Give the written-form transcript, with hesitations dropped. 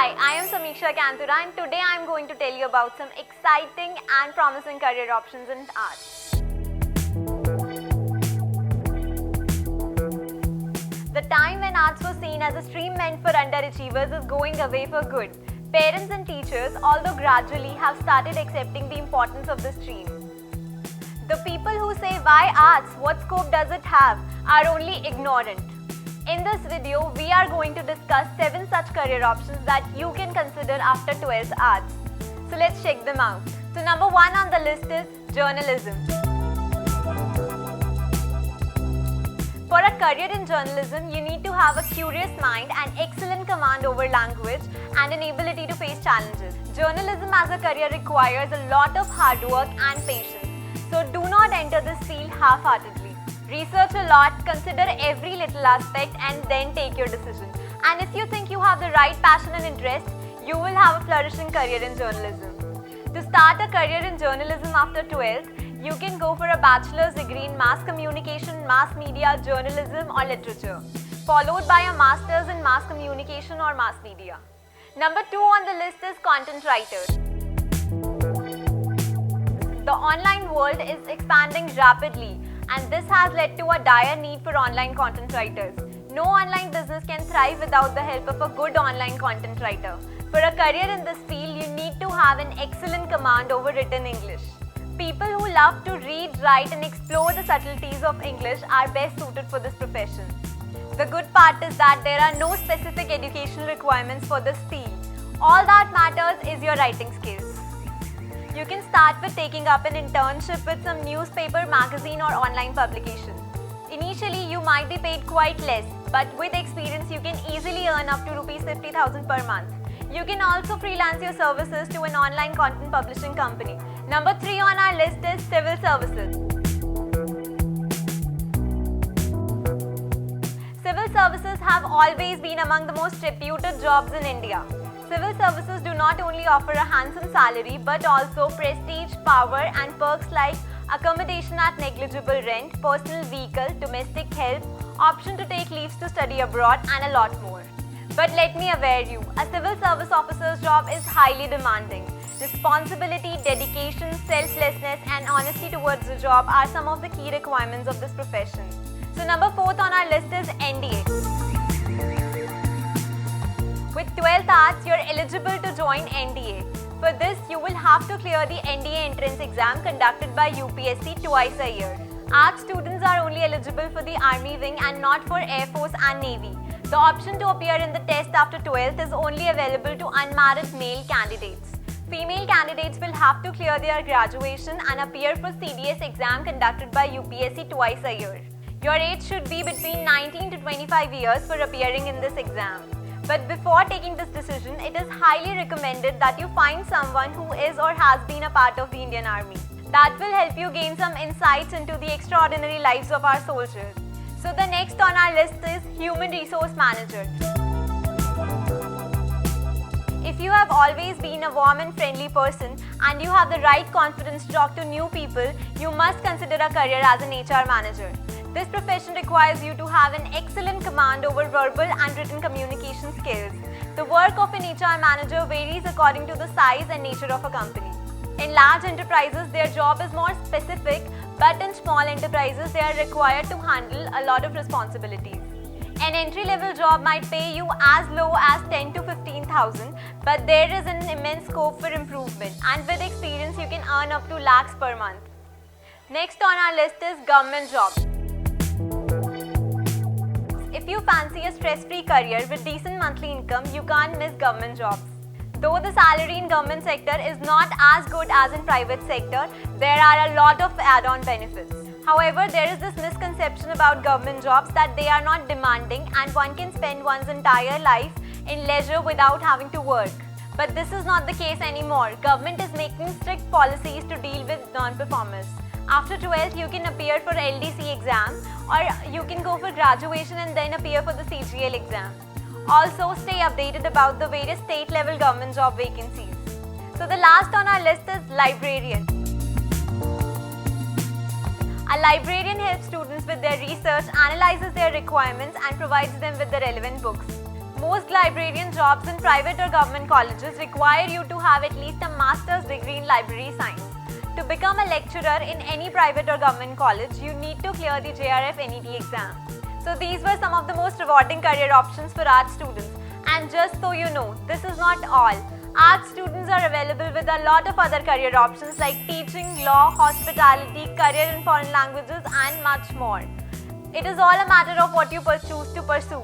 Hi, I am Samiksha Kantura and today I am going to tell you about some exciting and promising career options in arts. The time when arts was seen as a stream meant for underachievers is going away for good. Parents and teachers, although gradually, have started accepting the importance of the stream. The people who say, why arts, what scope does it have, are only ignorant. In this video, we are going to discuss 7 such career options that you can consider after 12th arts. So let's check them out. So number 1 on the list is journalism. For a career in journalism, you need to have a curious mind and excellent command over language and an ability to face challenges. Journalism as a career requires a lot of hard work and patience. So do not enter this field half-heartedly. Research a lot, consider every little aspect and then take your decision. And if you think you have the right passion and interest, you will have a flourishing career in journalism. To start a career in journalism after 12th, you can go for a bachelor's degree in mass communication, mass media, journalism or literature, followed by a master's in mass communication or mass media. Number 2 on the list is content writer. The online world is expanding rapidly, and this has led to a dire need for online content writers. No online business can thrive without the help of a good online content writer. For a career in this field, you need to have an excellent command over written English. People who love to read, write and explore the subtleties of English are best suited for this profession. The good part is that there are no specific educational requirements for this field. All that matters is your writing skills. You can start with taking up an internship with some newspaper, magazine or online publication. Initially, you might be paid quite less, but with experience, you can easily earn up to Rs 50,000 per month. You can also freelance your services to an online content publishing company. Number 3 on our list is civil services. Civil services have always been among the most reputed jobs in India. Civil services do not only offer a handsome salary but also prestige, power and perks like accommodation at negligible rent, personal vehicle, domestic help, option to take leaves to study abroad and a lot more. But let me aware you, a civil service officer's job is highly demanding. Responsibility, dedication, selflessness and honesty towards the job are some of the key requirements of this profession. So number 4th on our list is NDA. With 12th arts, you are eligible to join NDA. For this, you will have to clear the NDA entrance exam conducted by UPSC twice a year. Arts students are only eligible for the Army wing and not for Air Force and Navy. The option to appear in the test after 12th is only available to unmarried male candidates. Female candidates will have to clear their graduation and appear for CDS exam conducted by UPSC twice a year. Your age should be between 19 to 25 years for appearing in this exam. But before taking this decision, it is highly recommended that you find someone who is or has been a part of the Indian Army. That will help you gain some insights into the extraordinary lives of our soldiers. So the next on our list is Human Resource Manager. If you have always been a warm and friendly person and you have the right confidence to talk to new people, you must consider a career as an HR manager. This profession requires you to have an excellent command over verbal and written communication skills. The work of an HR manager varies according to the size and nature of a company. In large enterprises, their job is more specific, but in small enterprises, they are required to handle a lot of responsibilities. An entry-level job might pay you as low as 10 to 15,000, but there is an immense scope for improvement, and with experience, you can earn up to lakhs per month. Next on our list is government jobs. If you fancy a stress-free career with decent monthly income, you can't miss government jobs. Though the salary in government sector is not as good as in private sector, there are a lot of add-on benefits. However, there is this misconception about government jobs that they are not demanding and one can spend one's entire life in leisure without having to work. But this is not the case anymore. Government is making strict policies to deal with non-performers. After 12th, you can appear for LDC exam or you can go for graduation and then appear for the CGL exam. Also, stay updated about the various state-level government job vacancies. So the last on our list is librarian. A librarian helps students with their research, analyzes their requirements and provides them with the relevant books. Most librarian jobs in private or government colleges require you to have at least a master's degree in library science. To become a lecturer in any private or government college, you need to clear the JRF NET exam. So these were some of the most rewarding career options for art students. And just so you know, this is not all. Art students are available with a lot of other career options like teaching, law, hospitality, career in foreign languages and much more. It is all a matter of what you choose to pursue.